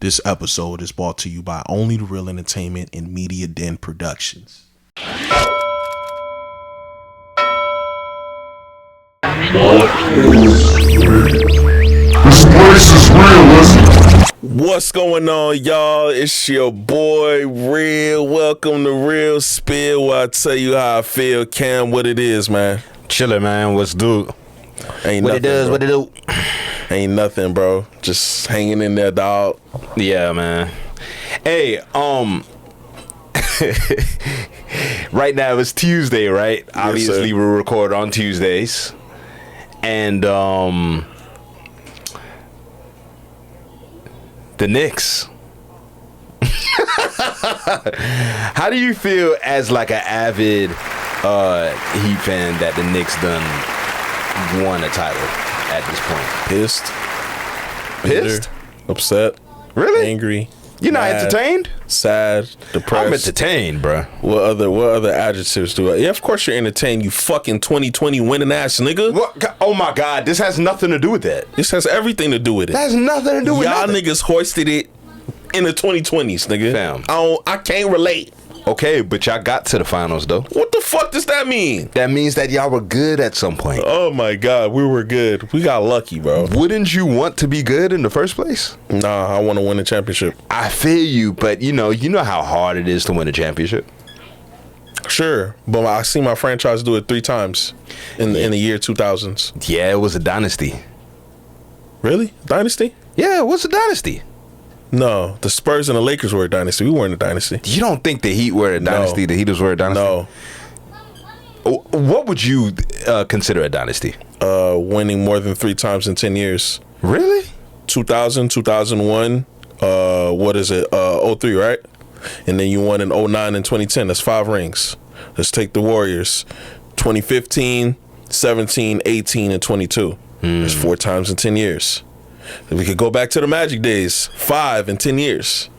This episode is brought to you by Only the Real Entertainment and Media Den Productions. This place is real, What's going on, y'all? It's your boy Real. Welcome to Real Spill, where I tell you how I feel. Cam, what it is, man? Chillin', man. What's do? Ain't What nothing, it does, bro. what it do? Ain't nothing, bro. Just hanging in there, dog. Yeah, man. Hey, right now it's Tuesday, right? Yes, Obviously, sir. we record on Tuesdays. And, the Knicks. How do you feel as like an avid Heat fan that the Knicks done won a title at this point? Pissed. Pissed? Bitter, upset. Really? Angry. You're not mad, entertained? Sad. Depressed. I'm entertained, bro. What other adjectives do I? Yeah, of course you're entertained, you fucking 2020 winning ass nigga. What? Oh my God, this has nothing to do with that. This has everything to do with it. That has nothing to do with Y'all nothing. niggas hoisted it in the 2020s, nigga. Fam. I can't relate. Okay, but y'all got to the finals though. What the fuck does that mean? That means that y'all were good at some point. Oh my God, we were good. We got lucky, bro. Wouldn't you want to be good in the first place? Nah, I want to win a championship. I feel you, but you know how hard it is to win a championship. Sure, but I see my franchise do it 3 times in the year 2000s. Yeah, it was a dynasty. Really? Dynasty? Yeah, it was a dynasty. No, the Spurs and the Lakers were a dynasty. We weren't a dynasty. You don't think the Heat were a dynasty? No. The Heaters were a dynasty? No. What would you consider a dynasty? Winning more than 3 times in 10 years. Really? 2000, 2001, what is it? 03, right? And then you won in 09 and 2010. That's 5 rings. Let's take the Warriors. 2015, 17, 18, and 22. That's 4 times in 10 years. If we could go back to the Magic days, 5 in 10 years.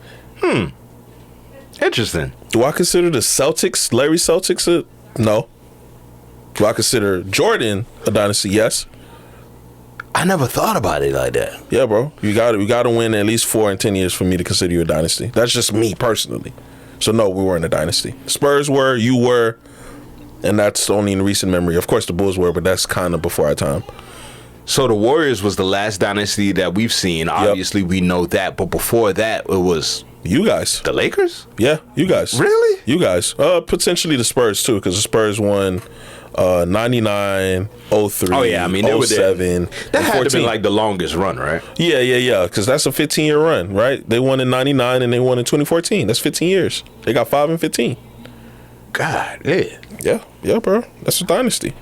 Interesting. Do I consider the Celtics, Larry Celtics, no. Do I consider Jordan a dynasty? Yes. I never thought about it like that. Yeah, bro. We got to win at least 4 in 10 years for me to consider you a dynasty. That's just me personally. So no, we weren't a dynasty. Spurs were, you were, and that's only in recent memory. Of course, the Bulls were, but that's kind of before our time. So the Warriors was the last dynasty that we've seen. Obviously, we know that, but before that, it was You guys. the Lakers. Yeah, you guys. Really? You guys. Potentially the Spurs too, because the Spurs won 99, 03, Oh yeah, I mean they were there. 07, That and had to 14. be like the longest run, right? Yeah, because that's a 15-year run, right? They won in 99 and they won in 2014. That's 15 years. They got 5 and 15. God, yeah. Yeah, bro. That's a dynasty.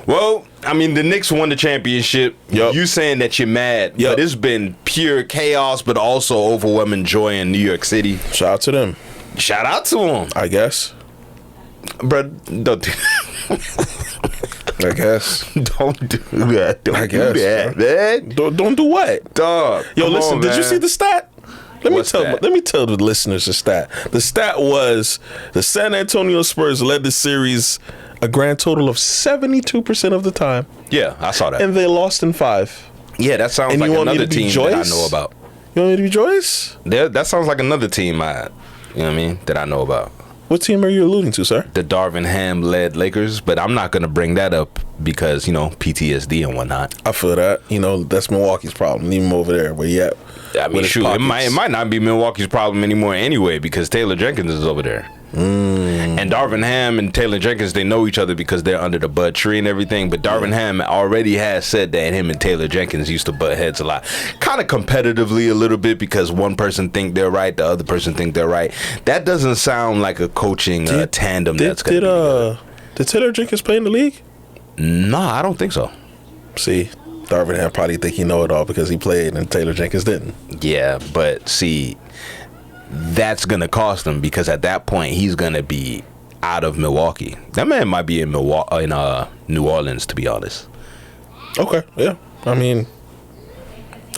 Well, I mean, the Knicks won the championship. Yup. You saying that you're mad, Yup. but it's been pure chaos, but also overwhelming joy in New York City. Shout out to them, Shout out to them, I guess. bro. Don't do, I guess. don't do that. Don't I do guess, that, man. Don't do what? Dog. Yo, come listen, on, did you man. see the stat? Let What's that? me tell the listeners the stat. The stat was the San Antonio Spurs led the series a grand total of 72% of the time, Yeah, I saw that. and they lost in 5. Yeah, that sounds And like you want me another to be team joyous? that I know about. You want me to be joyous? That sounds like another team you know what I mean, that I know about. What team are you alluding to, sir? The Darvin Ham-led Lakers, but I'm not going to bring that up because, PTSD and whatnot. I feel that. That's Milwaukee's problem. Leave him over there. But yeah. I mean, with his shoot, it pockets. might not be Milwaukee's problem anymore anyway because Taylor Jenkins is over there. And Darvin Ham and Taylor Jenkins, they know each other because they're under the bud tree and everything. But Darvin Ham already has said that him and Taylor Jenkins used to butt heads a lot. Kind of competitively a little bit because one person think they're right, the other person think they're right. That doesn't sound like a coaching tandem that's going to be. Did Taylor Jenkins play in the league? No, I don't think so. See, Darvin Ham probably think he know it all because he played and Taylor Jenkins didn't. Yeah, but see, that's going to cost him because at that point he's going to be out of Milwaukee. That man might be in New Orleans, to be honest. Okay, yeah. I mean,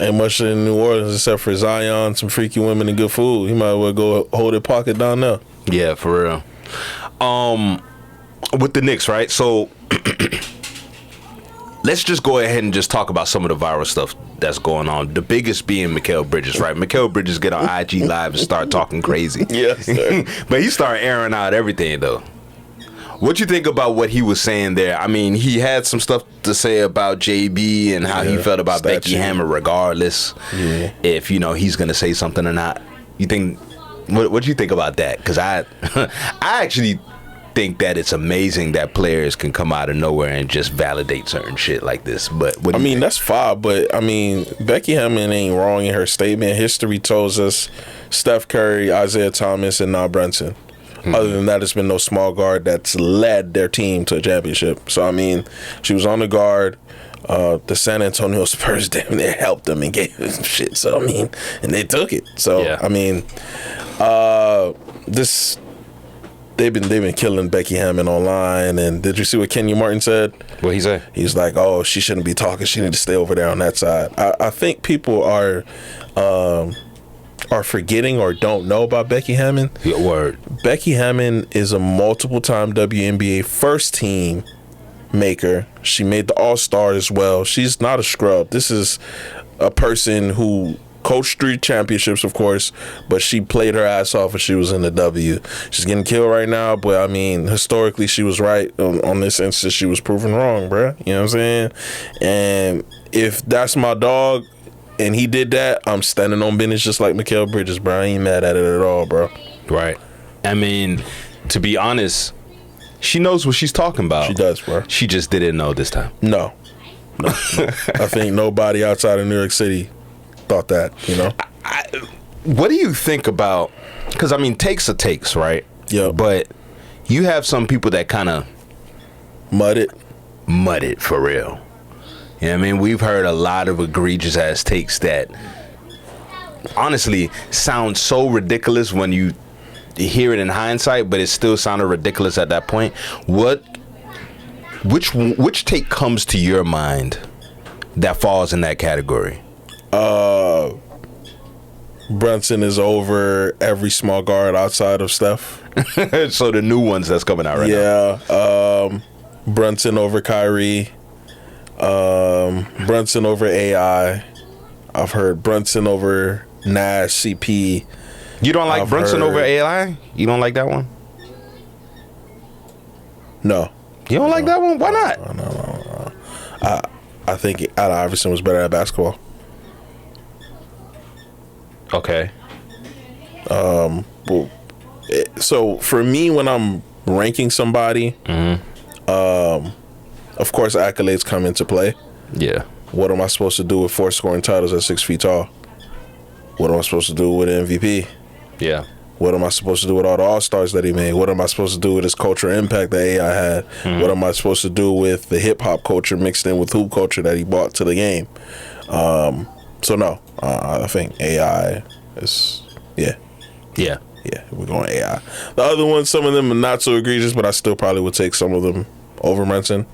ain't much in New Orleans except for Zion, some freaky women, and good food. He might as well go hold his pocket down there. Yeah, for real. With the Knicks, right? So let's just go ahead and just talk about some of the viral stuff that's going on. The biggest being Mikal Bridges, right? Mikal Bridges get on IG Live and start talking crazy. Yes, sir. But he started airing out everything, though. What you think about what he was saying there? I mean, he had some stuff to say about JB and how he felt about Becky Hammond, regardless if he's gonna say something or not. You think? What do you think about that? Because I actually think that it's amazing that players can come out of nowhere and just validate certain shit like this. But I mean, that's fine. But I mean, Becky Hammond ain't wrong in her statement. History tells us Steph Curry, Isaiah Thomas, and now Brunson. Other than that, it's been no small guard that's led their team to a championship. So, I mean, she was on the guard. The San Antonio Spurs damn near helped them and gave them some shit. So, I mean, and they took it. So, I mean, they've been killing Becky Hammond online. And did you see what Kenya Martin said? What he say? He's like, oh, she shouldn't be talking. She need to stay over there on that side. I think people are forgetting or don't know about Becky Hammond. Yeah, word. Becky Hammond is a multiple-time WNBA first team maker. She made the All-Star as well. She's not a scrub. This is a person who coached 3 championships, of course, but she played her ass off when she was in the W. She's getting killed right now, but I mean, historically, she was right. On this instance, she was proven wrong, bruh. You know what I'm saying? And if that's my dog, and he did that, I'm standing on business just like Mikal Bridges, bro. I ain't mad at it at all, bro. Right. I mean, to be honest, she knows what she's talking about. She does, bro. She just didn't know this time. No. I think nobody outside of New York City thought that, What do you think about, because, I mean, takes are takes, right? Yeah. But you have some people that kind of mud it for real. You know what I mean? We've heard a lot of egregious ass takes that honestly sound so ridiculous when you hear it in hindsight, but it still sounded ridiculous at that point. Which take comes to your mind that falls in that category? Brunson is over every small guard outside of Steph. So the new ones that's coming out right now. Yeah. Brunson over Kyrie. Brunson over AI. I've heard Brunson over Nash, CP. You don't like Brunson over AI? You don't like that one? No. You don't like that one? Why not? No. I think Allen Iverson was better at basketball. Okay. So for me, when I'm ranking somebody, of course, accolades come into play. Yeah. What am I supposed to do with 4 scoring titles at 6 feet tall? What am I supposed to do with an MVP? Yeah. What am I supposed to do with all the All-Stars that he made? What am I supposed to do with his culture impact that AI had? What am I supposed to do with the hip-hop culture mixed in with hoop culture that he brought to the game? So, no. I think AI is, Yeah, we're going AI. The other ones, some of them are not so egregious, but I still probably would take some of them over Brunson.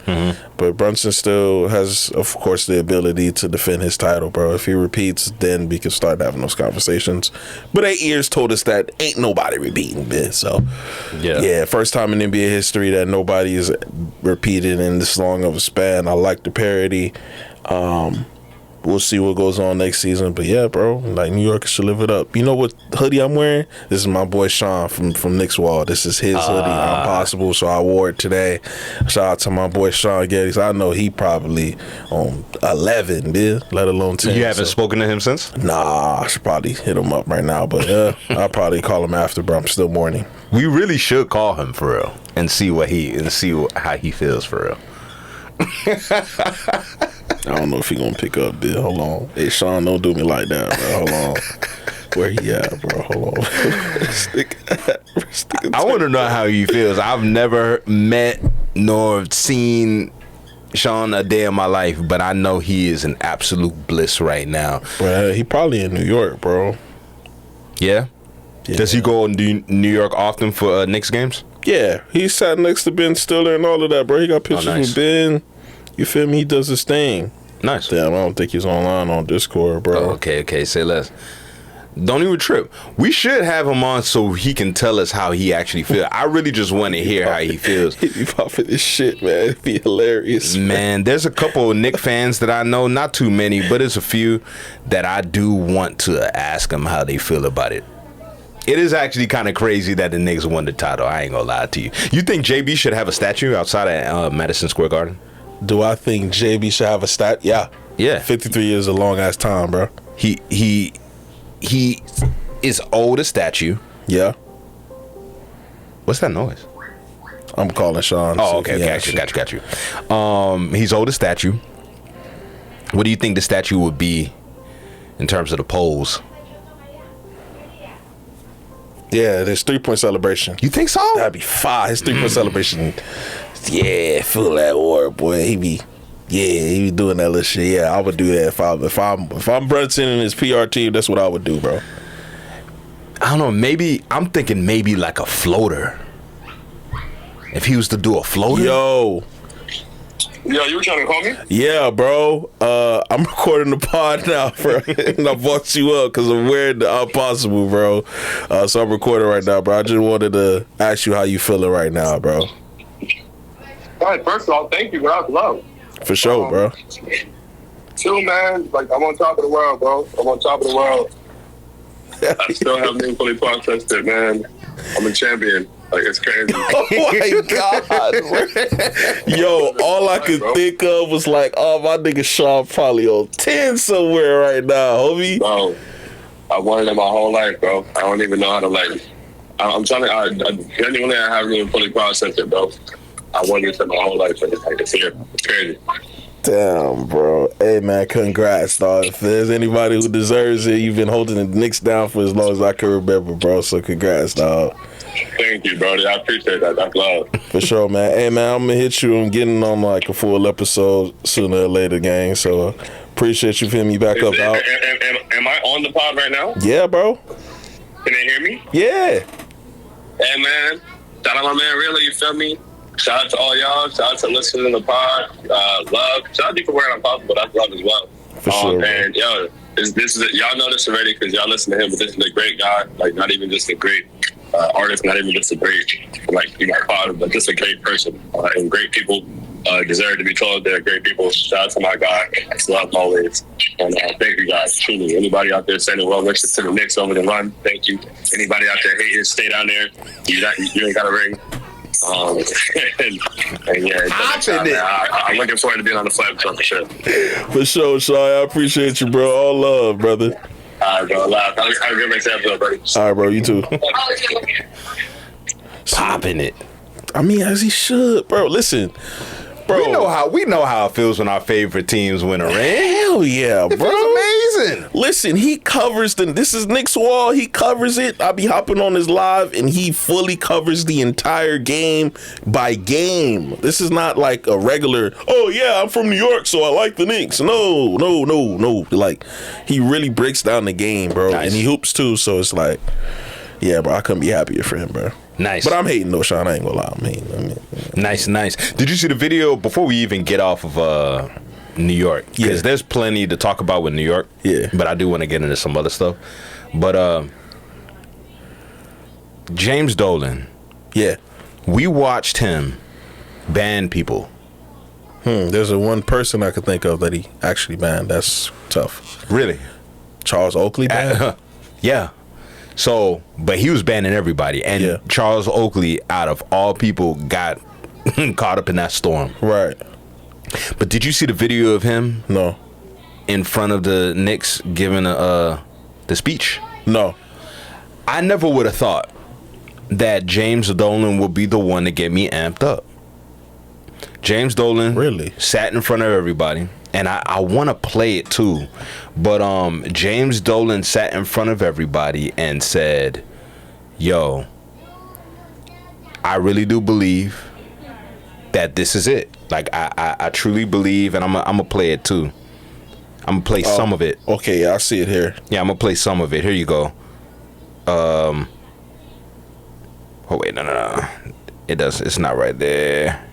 But Brunson still has, of course, the ability to defend his title, bro. If he repeats, then we can start having those conversations. But 8 years told us that ain't nobody repeating this. So, yeah, first time in NBA history that nobody is repeated in this long of a span. I like the parody. We'll see what goes on next season. But yeah, bro, like New York should live it up. You know what hoodie I'm wearing? This is my boy Sean from Knicks Wall. This is his hoodie. I'm possible, so I wore it today. Shout out to my boy Sean Geddes. I know he probably on 11, dude, let alone 10. You haven't spoken to him since? Nah, I should probably hit him up right now. But I'll probably call him after, bro. I'm still mourning. We really should call him for real and see how he feels for real. I don't know if he gonna pick up, Bill. Hold on. Hey, Sean, don't do me like that, bro. Hold on. Where he at, bro? Hold on. I want to know how he feels. I've never met nor seen Sean a day in my life, but I know he is in absolute bliss right now. Bro, he probably in New York, bro. Yeah? Does he go to New York often for Knicks games? Yeah, he sat next to Ben Stiller and all of that, bro. He got pictures with Ben. You feel me? He does his thing. Nice. Damn, I don't think he's online on Discord, bro. Oh, okay. Say less. Don't even trip. We should have him on so he can tell us how he actually feels. I really just want to hear how he feels. He be popping this shit, man. It'd be hilarious. Man, there's a couple of Knicks fans that I know, not too many, but it's a few that I do want to ask them how they feel about it. It is actually kind of crazy that the Knicks won the title. I ain't gonna lie to you. You think JB should have a statue outside of Madison Square Garden? Do I think JB should have a stat? Yeah. 53 years is a long ass time, bro. He is old as statue. Yeah. What's that noise? I'm calling Sean. Oh, okay. Got you. He's old as statue. What do you think the statue would be in terms of the polls? Yeah, there's 3-point celebration. You think so? That'd be fire. His 3-point celebration. Yeah, feel that war, boy. He be doing that little shit. Yeah, I would do that if I'm Brunson and his PR team. That's what I would do, bro. I don't know. Maybe I'm thinking maybe like a floater. If he was to do a floater, Yo, you were trying to call me? yeah, bro. I'm recording the pod now, bro, and I boxed you up because I'm wearing the impossible, bro. So I'm recording right now, bro. I just wanted to ask you how you feeling right now, bro. All right, first of all, thank you, bro. Love. For sure, bro. Two, man, like, I'm on top of the world, bro. I'm on top of the world. I still haven't even fully processed it, man. I'm a champion. Like, it's crazy. Oh my God. Yo, all I could think of was like, oh, my nigga Sean probably on 10 somewhere right now, homie. Bro, I wanted it my whole life, bro. I don't even know how to, like, I'm trying to, genuinely, I haven't even fully processed it, bro. I wanted it my whole life, and it's here. It's crazy. Damn, bro. Hey, man, congrats, dog. If there's anybody who deserves it, you've been holding the Knicks down for as long as I can remember, bro. So congrats, dog. Thank you, brody. I appreciate that. That's love. For sure, man. Hey, man, I'm going to hit you. I'm getting on like a full episode sooner or later, gang. So appreciate you for hitting me back up, dog. Am I on the pod right now? Yeah, bro. Can they hear me? Yeah. Hey, man. Shout out my man, really. You feel me? Shout out to all y'all. Shout out to listening to the pod. Love. Shout out to you for wearing impossible. That's love as well. For sure. And yo, this is y'all know this already because y'all listen to him. But this is a great guy. Like, not even just a great artist, not even just a great pod, but just a great person. And great people deserve to be told they're great people. Shout out to my guy. It's love always. And thank you guys. Truly, anybody out there sending well wishes to the Knicks over the run, thank you. Anybody out there hating, stay down there. You ain't got a ring. And yeah, I'm looking forward to being on the flag for sure. For sure, Sean. I appreciate you, bro. All love, brother. All right, bro. Have a good next episode, buddy. All right, bro. You too. popping it. I mean, as he should, bro. Listen, bro. We know how it feels when our favorite teams win a ring. Hell yeah, It bro. feels amazing. Listen, he covers this is Nick's wall. He covers it. I'll be hopping on his live, and he fully covers the entire game by game. This is not like a regular, oh yeah, I'm from New York, so I like the Knicks. No. Like, he really breaks down the game, bro. Nice. And he hoops too, so it's like, yeah, bro, I couldn't be happier for him, bro. Nice. But I'm hating though, Sean. I ain't gonna lie. I'm hating. Nice. Did you see the video before we even get off of New York? Because there's plenty to talk about with New York. Yeah. But I do want to get into some other stuff. But James Dolan. Yeah. We watched him ban people. There's one person I could think of that he actually banned. That's tough. Really? Charles Oakley banned? Yeah. So, but he was banning everybody. And Charles Oakley, out of all people, got caught up in that storm. Right. But did you see the video of him? No. In front of the Knicks giving the speech? No. I never would have thought that James Dolan would be the one to get me amped up. James Dolan really sat in front of everybody, and I want to play it too, but James Dolan sat in front of everybody and said, yo, I really do believe that this is it. Like, I truly believe, and I'm gonna play it too. I'm gonna play some of it. Okay, yeah, I see it here. Yeah, I'm gonna play some of it. Here you go. Oh wait, no. It's not right there.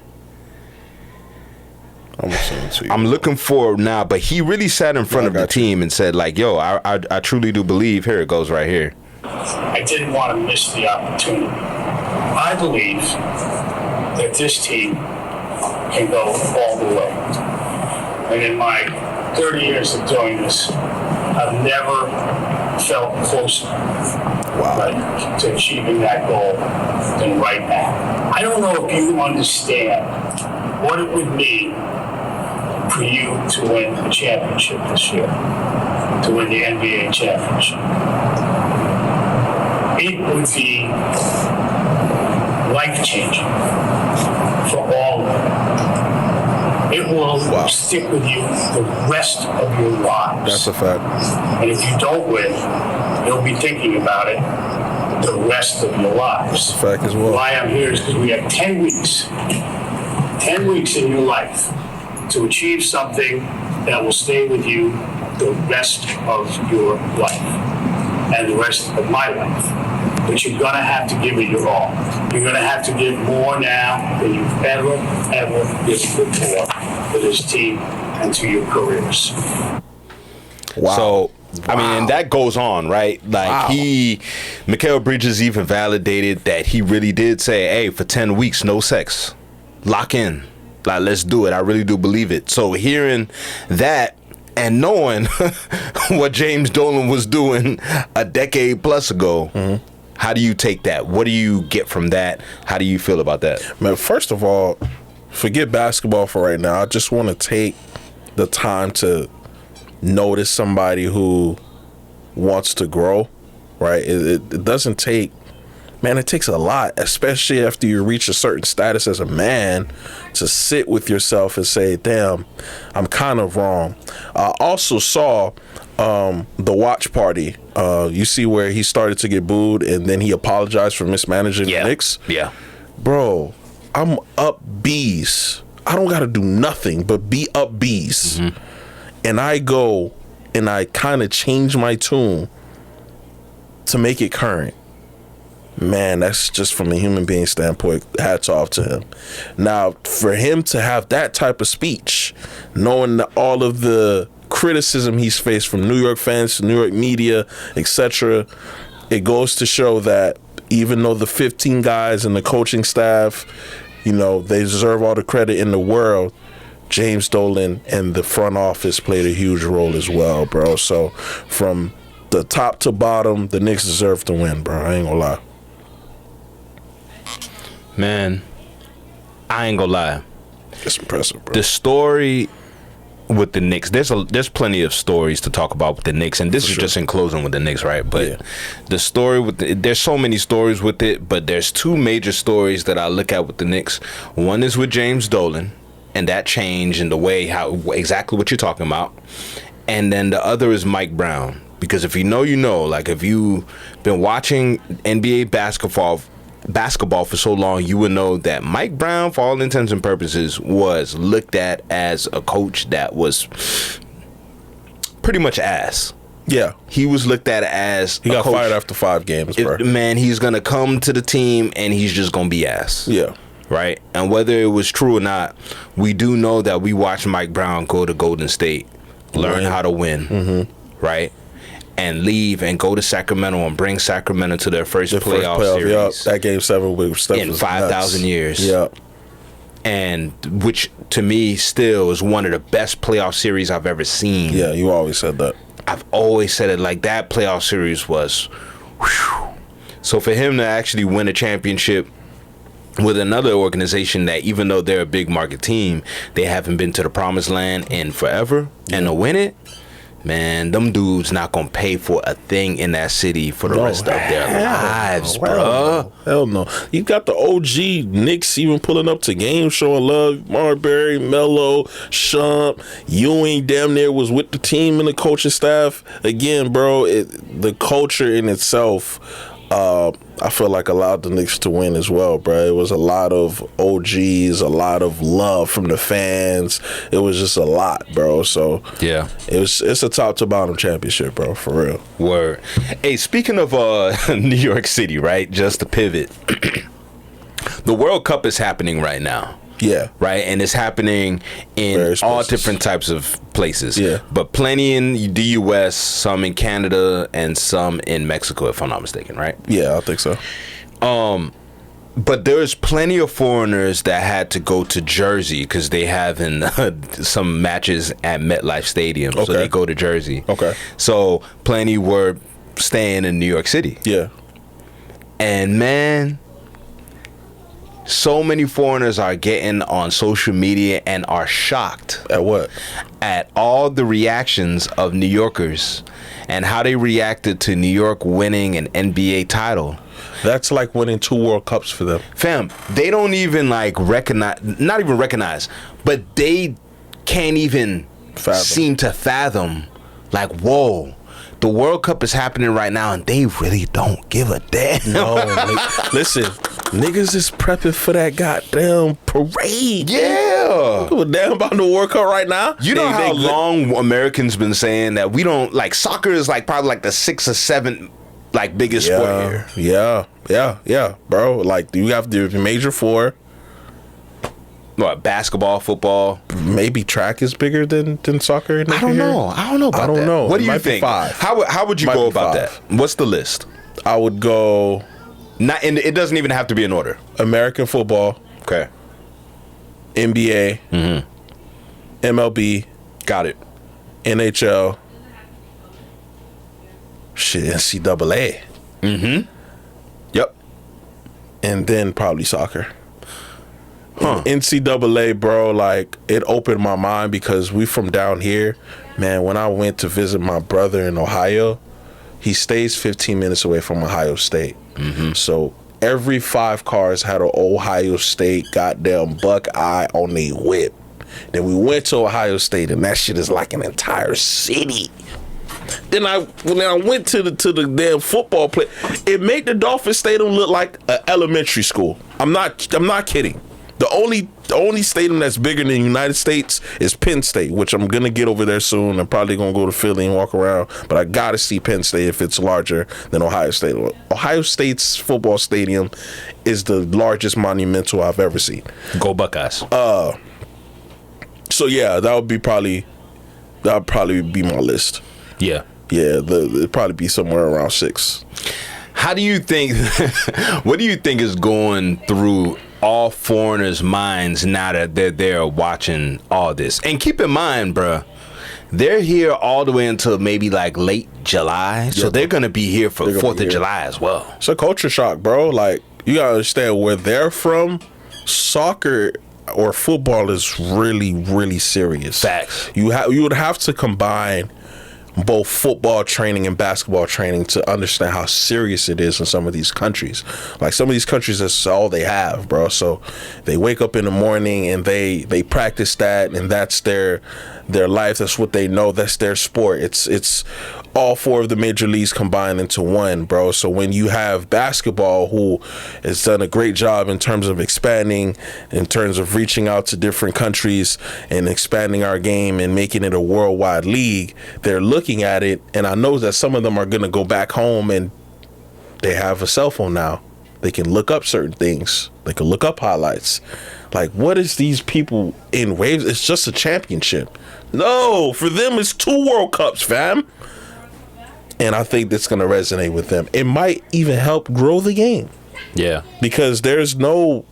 I'm sending it to you. I'm looking for now, but he really sat in front of the team and said, like, yo, I truly do believe, here it goes right here. I didn't want to miss the opportunity. I believe that this team can go all the way. And in my 30 years of doing this, I've never felt closer to achieving that goal than right now. I don't know if you understand what it would mean for you to win a championship this year, to win the NBA championship. It would be life-changing for all of them. It will stick with you the rest of your lives. That's a fact. And if you don't win, you'll be thinking about it the rest of your lives. That's a fact as well. Why I'm here is because we have 10 weeks. 10 weeks in your life to achieve something that will stay with you the rest of your life and the rest of my life. But you're going to have to give it your all. You're going to have to give more now than you've ever given before for this team and to your careers. Wow. So, I mean, and that goes on, right? Like, Mikal Bridges even validated that he really did say, hey, for 10 weeks, no sex. Lock in. Like, let's do it. I really do believe it. So, hearing that and knowing what James Dolan was doing a decade plus ago, how do you take that? What do you get from that? How do you feel about that? Man, first of all, forget basketball for right now. I just want to take the time to notice somebody who wants to grow, right? It doesn't take, man, it takes a lot, especially after you reach a certain status as a man, to sit with yourself and say, damn, I'm kind of wrong. I also saw the watch party. You see where he started to get booed and then he apologized for mismanaging the Knicks? Yeah. Bro, I'm up B's. I don't got to do nothing but be up B's. And I go and I kind of change my tune to make it current. Man, that's just from a human being standpoint, hats off to him. Now, for him to have that type of speech, knowing that all of the criticism he's faced from New York fans, New York media, etc., it goes to show that even though the 15 guys and the coaching staff, you know, they deserve all the credit in the world, James Dolan and the front office played a huge role as well, bro. So from the top to bottom, the Knicks deserve to win, bro. I ain't gonna lie. Man, I ain't gonna lie. It's impressive, bro. The story with the Knicks, there's plenty of stories to talk about with the Knicks, and this is just in closing with the Knicks, right? But the story with there's so many stories with it, but there's two major stories that I look at with the Knicks. One is with James Dolan and that change in the way how exactly what you're talking about, and then the other is Mike Brown. Because if you know, you know. Like, if you've been watching NBA basketball for so long, you would know that Mike Brown, for all intents and purposes, was looked at as a coach that was pretty much ass. Yeah. He was looked at as he got fired after 5 games, bro. Man, he's going to come to the team and he's just going to be ass. Yeah. Right? And whether it was true or not, we do know that we watched Mike Brown go to Golden State, learn how to win, right? And leave and go to Sacramento and bring Sacramento to their first playoff series. Yep. That game 7 with Steph in 5,000 years. Yep. And which to me still is one of the best playoff series I've ever seen. Yeah, you always said that. I've always said it, like, that playoff series was whew. So for him to actually win a championship with another organization that, even though they're a big market team, they haven't been to the promised land in forever, and to win it, man, them dudes not gonna pay for a thing in that city for the rest of their lives, bro. Hell no. You got the OG Knicks even pulling up to games, showing love. Marbury, Melo, Shump, Ewing damn near was with the team and the coaching staff. Again, bro, the culture in itself, I feel like allowed the Knicks to win as well, bro. It was a lot of OGs, a lot of love from the fans. It was just a lot, bro. So yeah, it's a top to bottom championship, bro, for real. Word. Hey, speaking of New York City, right? Just to pivot, the World Cup is happening right now. Yeah. Right, and it's happening in Various all places. different types of places. Yeah. But plenty in the U.S., some in Canada, and some in Mexico, if I'm not mistaken, right? Yeah, I think so. But there's plenty of foreigners that had to go to Jersey because they having some matches at MetLife Stadium, so Okay. they go to Jersey. Okay. So plenty were staying in New York City, Yeah. and man, so many foreigners are getting on social media and are shocked At what? at all the reactions of New Yorkers and how they reacted to New York winning an NBA title. That's like winning 2 World Cups for them. Fam, they don't even like recognize, not even recognize, but they can't even Fathom. seem to fathom, like, whoa, the World Cup is happening right now and they really don't give a damn. No, listen, niggas is prepping for that goddamn parade. Yeah. Give a damn about the World Cup right now. You know They- how they- long Americans been saying that we don't, like, soccer is like probably like the 6th or 7th like biggest sport here. Yeah, bro. Like you have the major 4. What, basketball, football? Maybe track is bigger than soccer. I don't know. I don't know about I don't that. know. What It do you might be think? 5. How would you Might go be about 5. that? What's the list? I would go Not, and it doesn't even have to be in order. American football, Okay. NBA, MLB, Got it. NHL, shit, NCAA, Yep. and then probably soccer. NCAA, bro, like it opened my mind because we from down here, man. When I went to visit my brother in Ohio, he stays 15 minutes away from Ohio State. So every 5 cars had an Ohio State goddamn Buckeye on the whip. Then we went to Ohio State, and that shit is like an entire city. Then when I went to the damn football play, it made the Dolphin Stadium look like an elementary school. I'm not kidding. The only stadium that's bigger than the United States is Penn State, which I'm gonna get over there soon. I'm probably gonna go to Philly and walk around, but I gotta see Penn State if it's larger than Ohio State. Ohio State's football stadium is the largest monumental I've ever seen. Go Buckeyes. So yeah, that would probably be my list. Yeah. Yeah, it'd probably be somewhere around 6. How do you think? What do you think is going through all foreigners' minds now that they're there watching all this? And keep in mind, bruh, they're here all the way until maybe like late July, so they're gonna be here for They're gonna 4th be of here. July as well. It's a culture shock, bro. Like you gotta understand where they're from. Soccer or football is really, really serious. Facts. You would have to combine both football training and basketball training to understand how serious it is in some of these countries. Like some of these countries, that's all they have, bro. So they wake up in the morning and they practice that, and that's their life. That's what they know. That's their sport. It's all 4 of the major leagues combined into one, bro. So when you have basketball, who has done a great job in terms of expanding, in terms of reaching out to different countries and expanding our game and making it a worldwide league, they're looking at it, and I know that some of them are going to go back home and they have a cell phone now. They can look up certain things. They can look up highlights. Like, what is these people in waves? It's just a championship. No, for them, it's 2 World Cups, fam. And I think that's going to resonate with them. It might even help grow the game Yeah. because there's no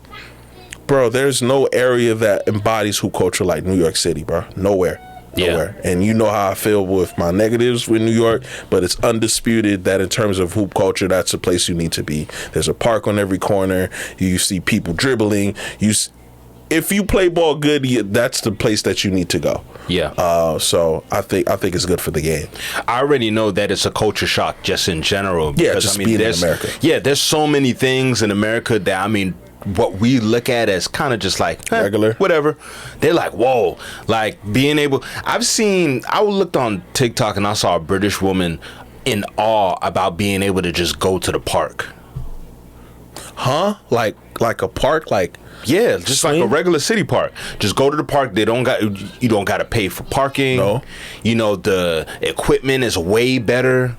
area that embodies hoop culture like New York City, bro. Nowhere. Yeah. And you know how I feel with my negatives with New York, but it's undisputed that in terms of hoop culture, that's a place you need to be. There's a park on every corner. You see people dribbling. If you play ball good, that's the place that you need to go. Yeah. So I think it's good for the game. I already know that it's a culture shock just in general. Yeah, Because, just being in there's, America. Yeah, there's so many things in America that, I mean, what we look at as kind of just like Regular. whatever. They're like, whoa, like being able. I looked on TikTok and I saw a British woman in awe about being able to just go to the park. Huh? Like a park? Like, Yeah, just like a regular city park. Just go to the park. You don't got to pay for parking. No. You know, the equipment is way better.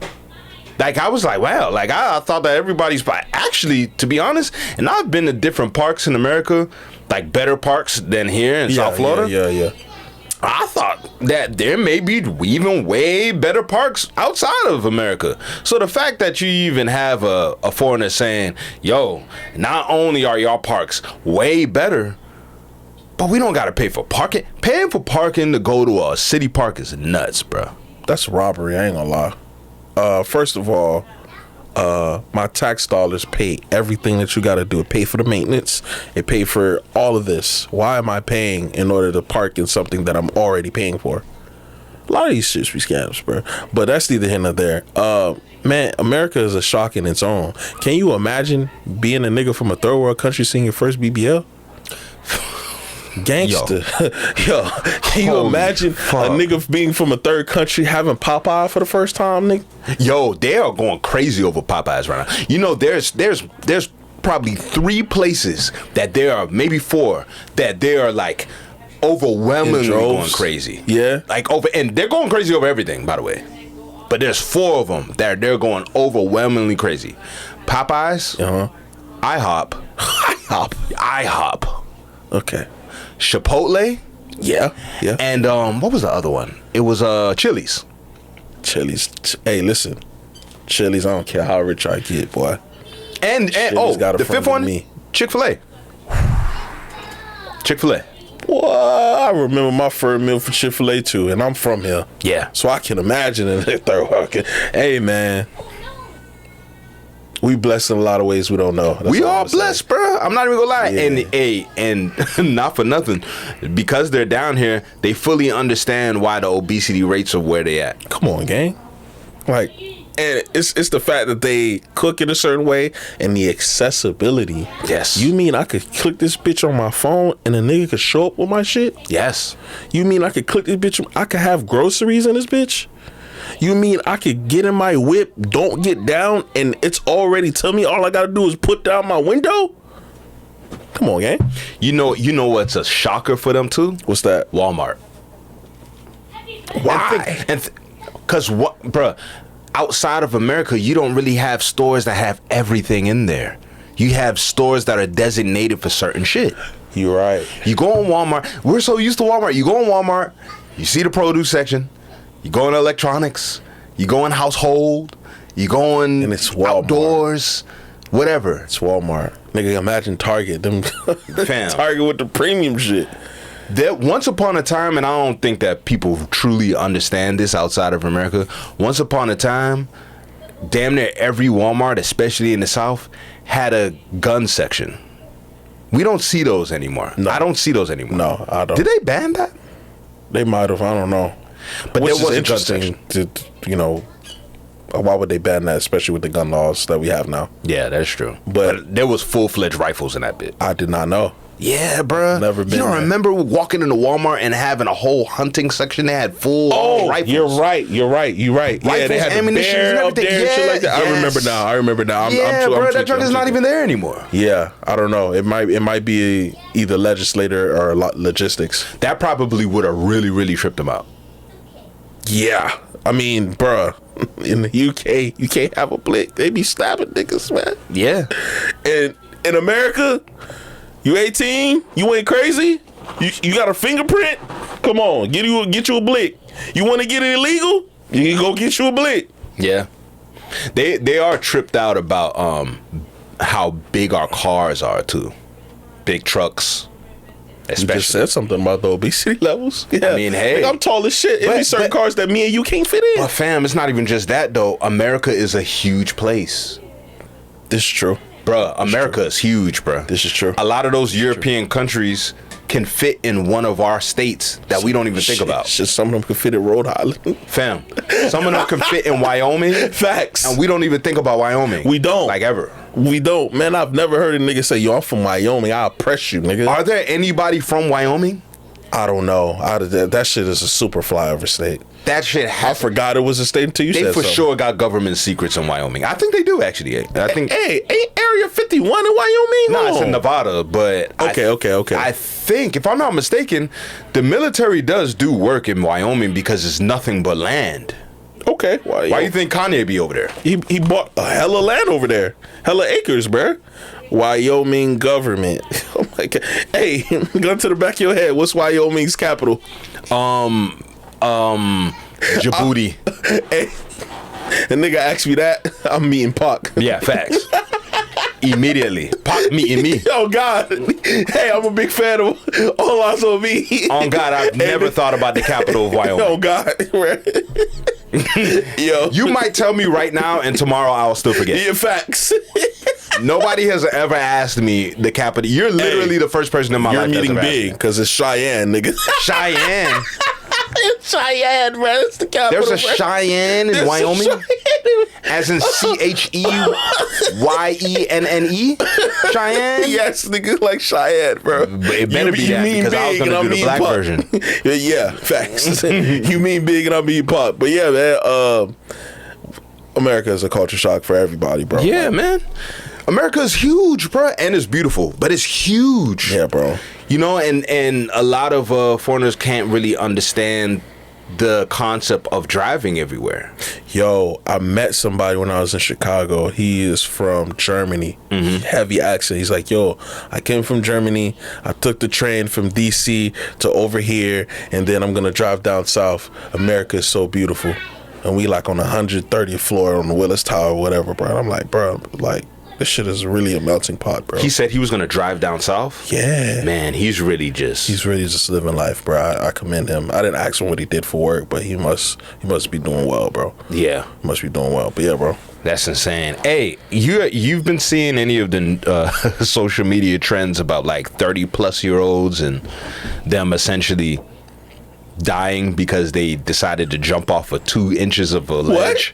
Like, I was like, wow. Like, I thought that everybody's actually, to be honest, and I've been to different parks in America. Like better parks than here in South Florida? Yeah. I thought that there may be even way better parks outside of America. So the fact that you even have a foreigner saying, yo, not only are y'all parks way better, but we don't got to pay for parking. Paying for parking to go to a city park is nuts, bro. That's robbery, I ain't gonna lie. First of all, my tax dollars pay everything that you got to do. It pay for the maintenance. It pay for all of this. Why am I paying in order to park in something that I'm already paying for? A lot of these shits be scams, bro. But that's neither here nor there. Man, America is a shock in its own. Can you imagine being a nigga from a third world country seeing your first BBL? Gangster. Yo, can you imagine a nigga being from a third country having Popeye for the first time, nigga? Yo, they are going crazy over Popeyes right now. You know, there's probably 3 places that there are, maybe 4, that they are like overwhelmingly going crazy. Yeah. Like and they're going crazy over everything, by the way. But there's 4 of them that they're going overwhelmingly crazy. Popeyes, IHOP. Okay. Chipotle, yeah, and what was the other one? It was Chili's. Hey, listen, Chili's. I don't care how rich I get, boy. And the 5th one, Chick-fil-A. Boy, I remember my first meal for Chick-fil-A too, and I'm from here. Yeah, so I can imagine in the third world. Hey, man. We blessed in a lot of ways we don't know. That's we all blessed, bro. I'm not even gonna lie. Yeah. And not for nothing, because they're down here, they fully understand why the obesity rates are where they at. Come on, gang. Like, and it's the fact that they cook in a certain way and the accessibility. Yes. You mean I could click this bitch on my phone and a nigga could show up with my shit? Yes. You mean I could click this bitch? I could have groceries in this bitch? You mean I could get in my whip, don't get down, and it's already tell me all I gotta do is put down my window? Come on, gang. You know what's a shocker for them too? What's that? Walmart. Why? Because what, bruh, outside of America, you don't really have stores that have everything in there. You have stores that are designated for certain shit. You're right. You go on Walmart. We're so used to Walmart. You go on Walmart, you see the produce section. You go in electronics, you go in household, you go in and it's Walmart. Outdoors, whatever. It's Walmart. Nigga, imagine Target. Them Fam. Target with the premium shit. There, once upon a time, and I don't think that people truly understand this outside of America, once upon a time, damn near every Walmart, especially in the South, had a gun section. We don't see those anymore. No. I don't see those anymore. No, I don't. Did they ban that? They might have. I don't know. But which there was is interesting to, you know, why would they ban that, especially with the gun laws that we have now? Yeah, that's true. But there was full-fledged rifles in that bit. I did not know. Yeah, bro. Never been. You don't remember walking into Walmart and having a whole hunting section? They had full rifles. You're right. Rifles, yeah, they had ammunition and everything. Yeah, shit like that. Yes. I remember now. Yeah, bro, that truck is not even there anymore. Yeah, I don't know. It might be either legislator or logistics. That probably would have really tripped them out. Yeah, I mean, bruh, in the UK, you can't have a blick. They be stabbing niggas, man. Yeah. And in America, you 18, you ain't crazy. You got a fingerprint. Come on, get you a blick. You want to get it illegal? You can go get you a blick. Yeah. They are tripped out about how big our cars are too. Big trucks. Especially. You just said something about the obesity levels. Yeah. I mean, hey. I'm tall as shit. It be certain cars that me and you can't fit in. But fam, it's not even just that though. America is a huge place. This is true. Bruh, America is huge, bruh. This is true. A lot of those European countries can fit in one of our states that we don't even think about. Some of them can fit in Rhode Island. Fam, some of them can fit in Wyoming. Facts. And we don't even think about Wyoming. We don't. Like ever. We don't. Man, I've never heard a nigga say, yo, I'm from Wyoming. I'll press you, nigga. Are there anybody from Wyoming? I don't know. That shit is a super flyover state. That shit I forgot it was a state until you said so. They for sure got government secrets in Wyoming. I think they do, actually. I think. Hey, ain't Area 51 in Wyoming? No, it's in Nevada, but... Okay. I think, if I'm not mistaken, the military does do work in Wyoming because it's nothing but land. Okay. Why you think Kanye be over there? He bought a hella land over there. Hella acres, bruh. Wyoming government. Oh Like, hey, gun to the back of your head. What's Wyoming's capital? Djibouti. Hey, a nigga asked me that. I'm meeting Pac. Yeah, facts. Immediately. Pac meeting me. Oh God. Hey, I'm a big fan of All Eyes on Me. On God, I've never thought about the capital of Wyoming. Oh God. Yo. You might tell me right now, and tomorrow I'll still forget. Yeah, facts. Nobody has ever asked me the capital. You're literally the first person in my You're life that's meeting ever asked big me. because it's Cheyenne, nigga. Cheyenne. Cheyenne, bro. It's the capital. There's a Cheyenne in There's a Wyoming? Cheyenne. As in CHEYENNE? Cheyenne? Yes, nigga, like Cheyenne, bro. It better be that, because I was going to do the black version. Yeah, facts. You mean big and I mean pop. But yeah, man, America is a culture shock for everybody, bro. Yeah, like, man. America's huge, bro, and it's beautiful, but it's huge. Yeah, bro. You know, and a lot of foreigners can't really understand the concept of driving everywhere. Yo, I met somebody when I was in Chicago. He is from Germany. Heavy accent. He's like, yo, I came from Germany. I took the train from DC to over here, and then I'm gonna drive down south. America is so beautiful. And we like on the 130th floor on the Willis Tower or whatever, bro. And I'm like, bro, like, this shit is really a melting pot, bro. He said he was going to drive down south? Yeah. Man, he's really just living life, bro. I commend him. I didn't ask him what he did for work, but he must be doing well, bro. Yeah. He must be doing well. But yeah, bro. That's insane. Hey, you've been seeing any of the social media trends about like 30-plus-year-olds and them essentially dying because they decided to jump off of 2 inches of a ledge?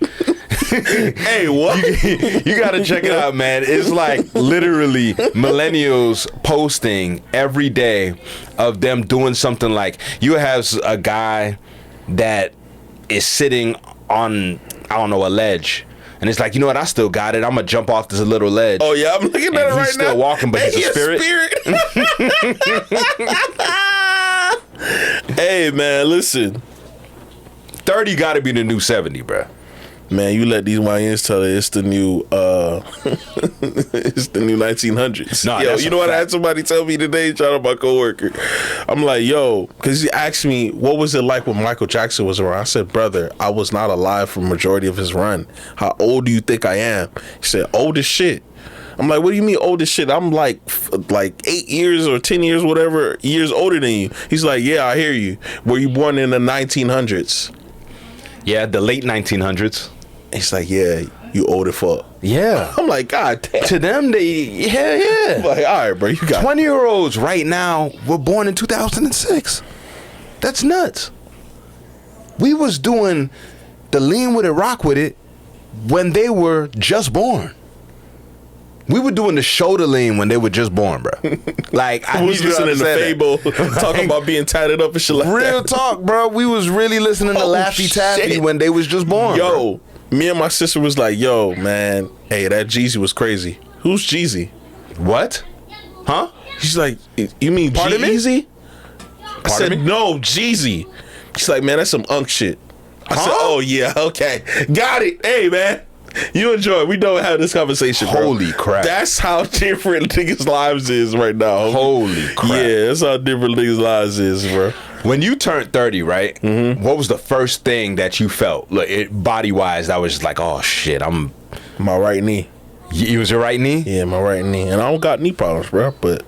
Hey, what? You gotta check it out, man. It's like literally millennials posting every day of them doing something. Like, you have a guy that is sitting on, I don't know, a ledge, and it's like, you know what, I still got it, I'm gonna jump off this little ledge. Oh yeah, I'm looking at it right now. He's still walking, but he's a spirit. Hey man, listen, 30 gotta be the new 70, bro. man, you let these YNs tell it it's the new it's the new 1900s. Nah, yo, that's you a know what I fact. had somebody tell me today, shout out my coworker. I'm like, yo, because he asked me what was it like when Michael Jackson was around. I said, brother, I was not alive for the majority of his run. How old do you think I am? He said, old as shit. I'm like, what do you mean old as shit? I'm like 8 years or 10 years, whatever years older than you. He's like, yeah, I hear you. Were you born in the 1900s? Yeah, the late 1900s. He's like, yeah, you old as fuck. Yeah. I'm like, God damn. To them, yeah. I'm like, all right, bro, you got 20-year-olds right now were born in 2006. That's nuts. We was doing the lean with it, rock with it when they were just born. We were doing the shoulder lean when they were just born, bro. Like, I I was need you to listening to understand that. Fable talking about being tatted up and shit like Real that. talk, bro. We was really listening to Oh, Laffy Taffy shit. when they was just born. Yo, me and my sister was like, yo, man, hey, that Jeezy was crazy. Who's Jeezy? bro. What? Huh? She's like, you mean Pardon me? Jeezy? I said, me? no, Jeezy. She's like, man, that's some unk shit. I said, Huh? oh, yeah, okay. Got it. Hey, man. You enjoy it. We don't have this conversation, bro. Holy crap. That's how different niggas' lives is right now. Holy crap. Yeah, that's how different niggas' lives is, bro. When you turned 30, right? Mm-hmm. What was the first thing that you felt, like, body wise, that was just like, oh shit, My right knee. You was your right knee? Yeah, my right knee. And I don't got knee problems, bro. But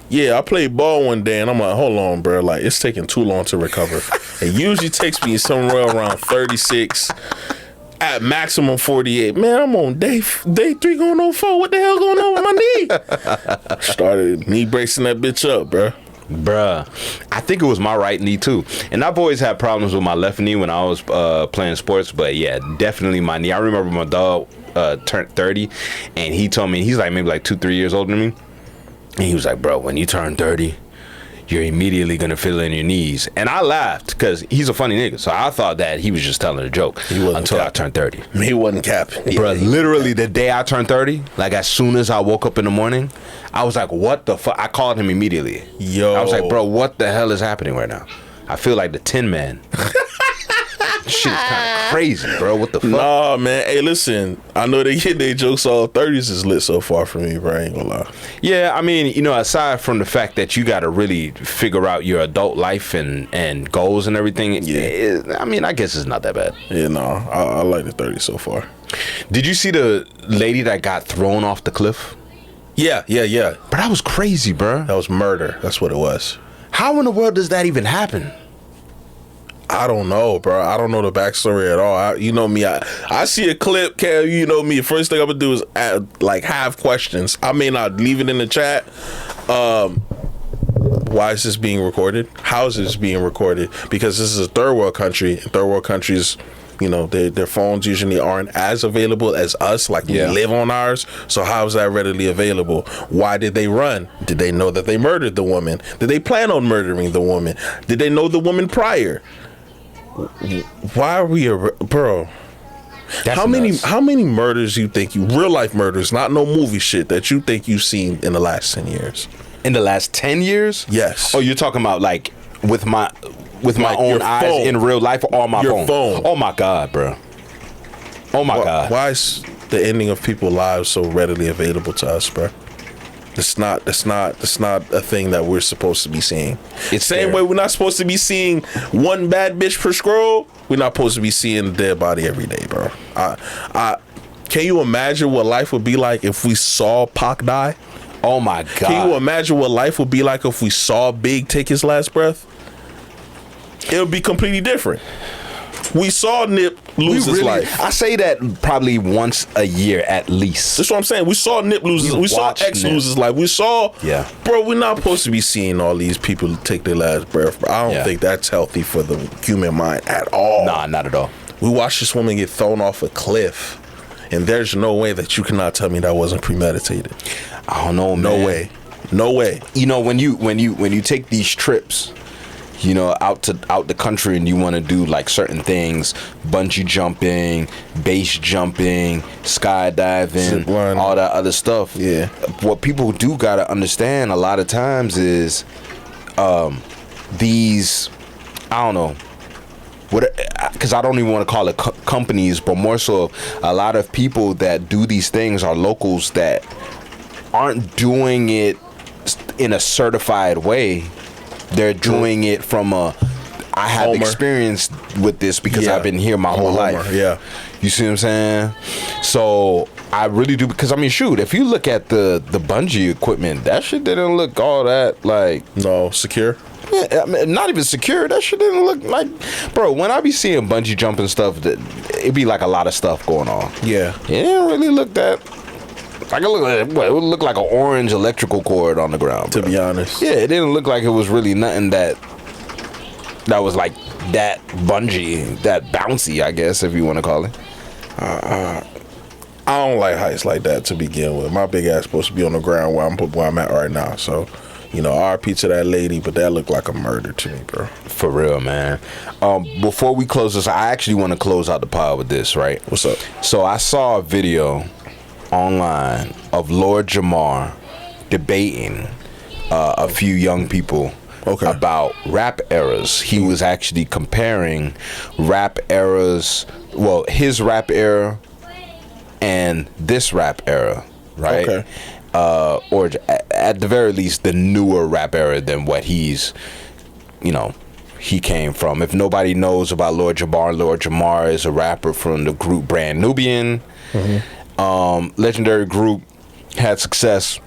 yeah, I played ball one day and I'm like, hold on, bro. Like, it's taking too long to recover. It usually takes me somewhere around 36, at maximum 48. Man, I'm on day 3 going on 4. What the hell going on with my knee? Started knee bracing that bitch up, bro. Bruh, I think it was my right knee too. And I've always had problems with my left knee when I was playing sports, but yeah, definitely my knee. I remember my dog turned 30 and he told me, he's like maybe like 2-3 years older than me, and he was like, bro, when you turn 30, you're immediately gonna feel it in your knees. And I laughed because he's a funny nigga, so I thought that he was just telling a joke until I turned 30. He wasn't capping. Bro, literally the day I turned 30, like as soon as I woke up in the morning, I was like, what the fuck? I called him immediately. Yo. I was like, bro, what the hell is happening right now? I feel like the Tin Man. Shit is kind of crazy, bro. What the fuck? Nah, man. Hey, listen. I know they get their jokes all 30s is lit so far from me, bro. I ain't gonna lie. Yeah, I mean, you know, aside from the fact that you got to really figure out your adult life and goals and everything, I mean, I guess it's not that bad. Yeah, no. I like the 30s so far. Did you see the lady that got thrown off the cliff? Yeah. But that was crazy, bro. That was murder. That's what it was. How in the world does that even happen? I don't know, bro. I don't know the backstory at all. You know me. I see a clip, Cam. You know me. The first thing I'm gonna do is have questions. I may not leave it in the chat. Why is this being recorded? How is this being recorded? Because this is a third world country. Third world countries, you know, their phones usually aren't as available as us. Like we live on ours. So how is that readily available? Why did they run? Did they know that they murdered the woman? Did they plan on murdering the woman? Did they know the woman prior? Why are we, bro? That's how nuts. many murders you think real life murders, not no movie shit, that you think you've seen in the last 10 years? In the last 10 years? Yes. Oh, you're talking about like with my own eyes phone. in real life or on my Your phone. Oh my God, bro. Oh my God. Why is the ending of people's lives so readily available to us, bro? It's not a thing that we're supposed to be seeing. It's same there. way we're not supposed to be seeing one bad bitch per scroll. We're not supposed to be seeing a dead body every day, bro. Can you imagine what life would be like if we saw Pac die? Oh my God. Can you imagine what life would be like if we saw Big take his last breath? It would be completely different. We saw Nip lose his life. I say that probably once a year at least. That's what I'm saying. We saw Nip lose his life. We saw X lose his life. We saw, bro, we're not supposed to be seeing all these people take their last breath. Bro. I don't think that's healthy for the human mind at all. Nah, not at all. We watched this woman get thrown off a cliff, and there's no way that you cannot tell me that wasn't premeditated. I don't know, man. No way. You know, when you take these trips, you know, out the country, and you want to do like certain things, bungee jumping, base jumping, skydiving, all that other stuff. Yeah. What people do gotta understand a lot of times is, these, I don't know, because I don't even want to call it companies, but more so a lot of people that do these things are locals that aren't doing it in a certified way. They're doing it from I have experience with this because I've been here my whole life. Yeah. You see what I'm saying? So I really do, because I mean, shoot, if you look at the bungee equipment, that shit didn't look all that like secure. Yeah, I mean, not even secure. That shit didn't look like, bro. When I be seeing bungee jumping stuff, that it be like a lot of stuff going on. Yeah, it didn't really look that. Like it would look like an orange electrical cord on the ground, bro. To be honest. Yeah, it didn't look like it was really nothing that was like that bungee, that bouncy, I guess, if you want to call it. I don't like heights like that to begin with. My big ass supposed to be on the ground where I'm at right now. So, you know, RP to that lady, but that looked like a murder to me, bro. For real, man. Before we close this, I actually want to close out the pod with this, right? What's up? So I saw a video online of Lord Jamar debating a few young people about rap eras. He was actually comparing rap eras, well, his rap era and this rap era, right? Okay. Or at the very least, the newer rap era than what he's, you know, he came from. If nobody knows about Lord Jamar is a rapper from the group Brand Nubian. Legendary group, had success,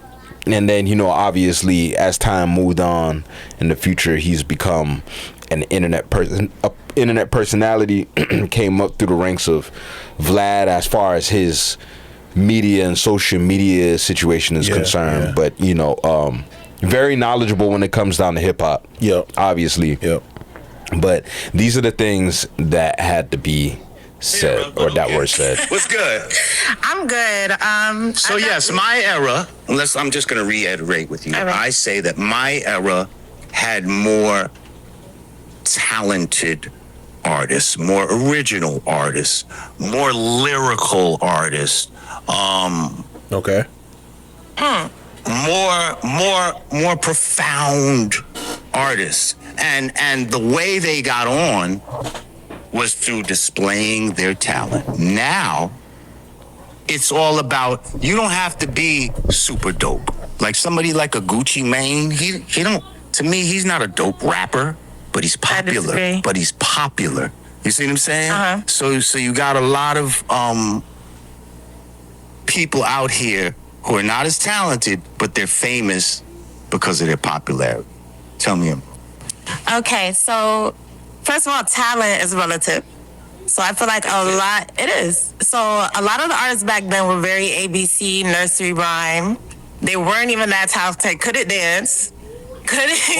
and then, you know, obviously as time moved on in the future, he's become an internet personality. Came up through the ranks of Vlad as far as his media and social media situation is concerned. But, you know, very knowledgeable when it comes down to hip hop. Obviously. But these are the things that had to be said, or that word said. What's good? I'm good. So yes, my era, I'm just going to reiterate with you. Right. I say that my era had more talented artists, more original artists, more lyrical artists. More profound artists. And the way they got on was through displaying their talent. Now, it's all about, you don't have to be super dope. Like somebody like a Gucci Mane, he don't, to me, he's not a dope rapper, but he's popular. You see what I'm saying? Uh-huh. So you got a lot of people out here who are not as talented, but they're famous because of their popularity. Tell me. Okay, so first of all, talent is relative. So I feel like it is. So a lot of the artists back then were very ABC, nursery rhyme. They weren't even that talented. Couldn't dance. Whoa.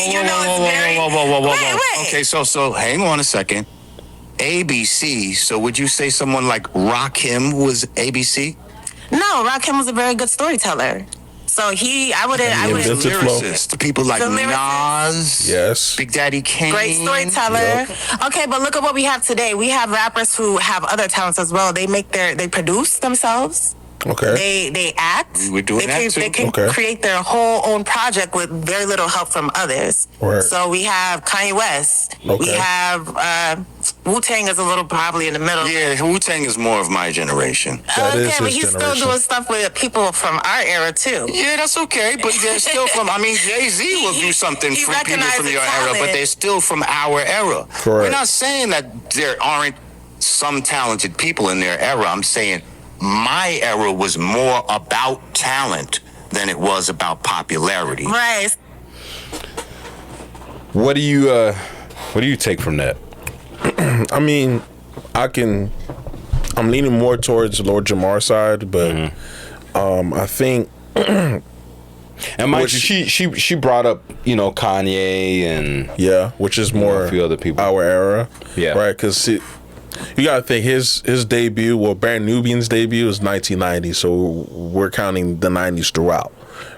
Okay, so hang on a second. ABC, so would you say someone like Rakim was ABC? No, Rakim was a very good storyteller. So I wouldn't. Lyricist. People like The lyricist. Nas, Yes. Big Daddy Kane. Great storyteller. Yep. Okay, but look at what we have today. We have rappers who have other talents as well. They produce themselves. Okay. They act. We're doing that too. They can Okay. create their whole own project with very little help from others. Right. So we have Kanye West. Okay. We have Wu-Tang is a little probably in the middle. Yeah, Wu-Tang is more of my generation. That is Okay, but his he's generation. still doing stuff with people from our era too. Yeah, that's okay, but they're still from, Jay-Z will do something He for people from recognizes your era, talent. but they're still from our era. Correct. We're not saying that there aren't some talented people in their era. I'm saying my era was more about talent than it was about popularity. Right. What do you take from that? I mean, I'm leaning more towards Lord Jamar's side, but I think And mind you, she brought up, Kanye and which is more a few other people. our era. Yeah. Right, because you gotta think his debut, Brand Nubian's debut is 1990, so we're counting the 90s throughout,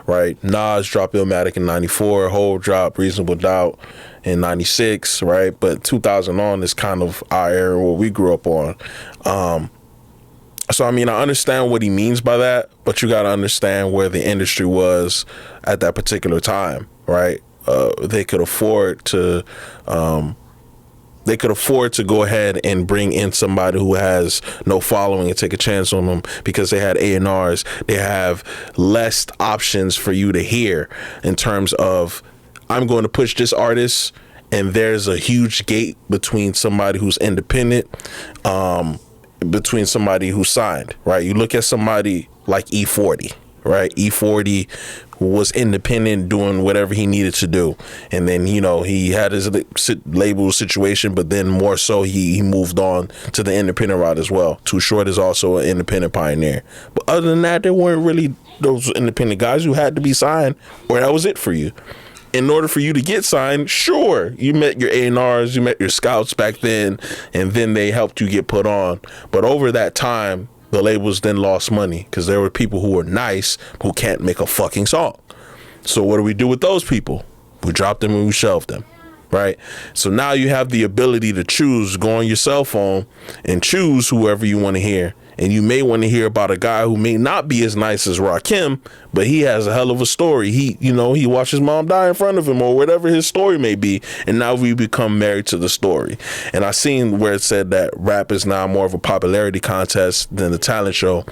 right? Nas dropped Illmatic in 94, Hov dropped Reasonable Doubt in 96, right? But 2000 on is kind of our era, what we grew up on. So I mean, I understand what he means by that, but you gotta understand where the industry was at that particular time, right? They could afford to go ahead and bring in somebody who has no following and take a chance on them because they had A&Rs. They have less options for you to hear in terms of, I'm going to push this artist, and there's a huge gate between somebody who's independent, between somebody who's signed, right? You look at somebody like E40, right? E40 was independent, doing whatever he needed to do, and then he had his label situation, but then more so he moved on to the independent route as well. Too Short is also an independent pioneer, but other than that, there weren't really those independent guys who had to be signed, or that was it for you. In order for you to get signed, sure, you met your A&Rs, you met your scouts back then, and then they helped you get put on. But over that time, the labels then lost money because there were people who were nice who can't make a fucking song. So what do we do with those people? We drop them and we shelve them, right? So now you have the ability to choose, go on your cell phone and choose whoever you want to hear. And you may want to hear about a guy who may not be as nice as Rakim, but he has a hell of a story. He watched his mom die in front of him, or whatever his story may be, and now we become married to the story. And I seen where it said that rap is now more of a popularity contest than the talent show.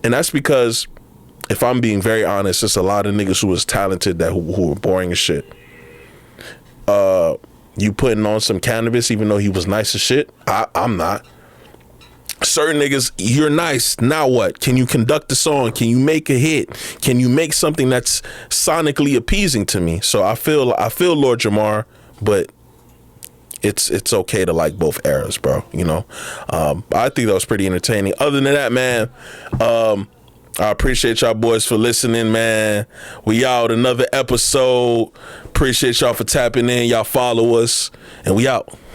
And that's because, if I'm being very honest, it's a lot of niggas who was talented who were boring as shit. You putting on some cannabis even though he was nice as shit? I'm not. Certain niggas, you're nice, now what? Can you conduct a song? Can you make a hit? Can you make something that's sonically appeasing to me? So I feel Lord Jamar, but it's okay to like both eras, bro. I think that was pretty entertaining. Other than that, man, I appreciate y'all boys for listening, man. We out another episode. Appreciate y'all for tapping in. Y'all follow us, and we out.